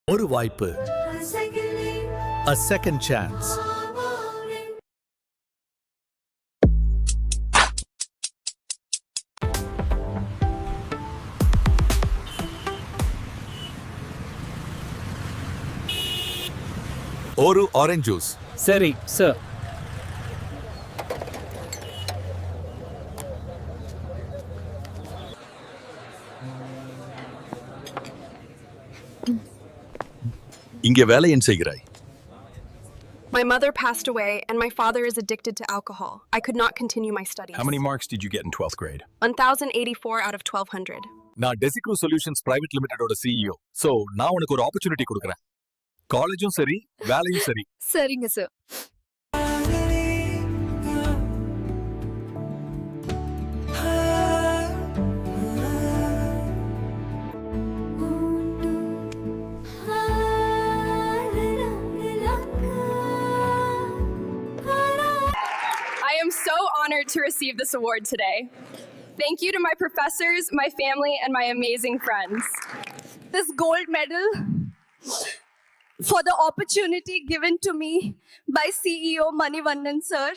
ஒரு வாய்ப்பு, a second chance. ஒரு ஆரஞ்சு ஜூஸ். சரி சார். இங்கே வேலை ஏன் செய்கிறாய்? My mother passed away and my father is addicted to alcohol. I could not continue my studies. How many marks did you get in 12th grade? 1084 out of 1200. நான் டெசிக்ரூ solutions private லிமிடெடோட CEO. So நான் உனக்கு ஒரு opportunity கொடுக்கறேன். காலேஜும் சரி, வேலையும் சரி. சரிங்க sir. I am so honored to receive this award today. Thank you to my professors, my family, and my amazing friends. This gold medal for the opportunity given to me by CEO Manivannan sir.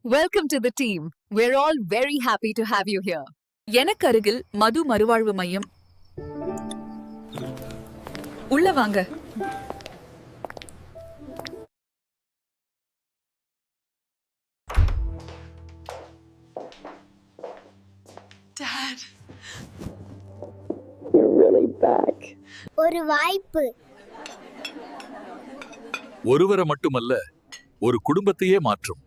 Welcome to the team. We're all very happy to have you here. எனக்கு அருகில் மது மறுவாழ்வு மையம். உள்ள வாங்க. Dad. ஒரு வாய்ப்பு. ஒருவரை மட்டுமல்ல, ஒரு குடும்பத்தையே மாற்றும்.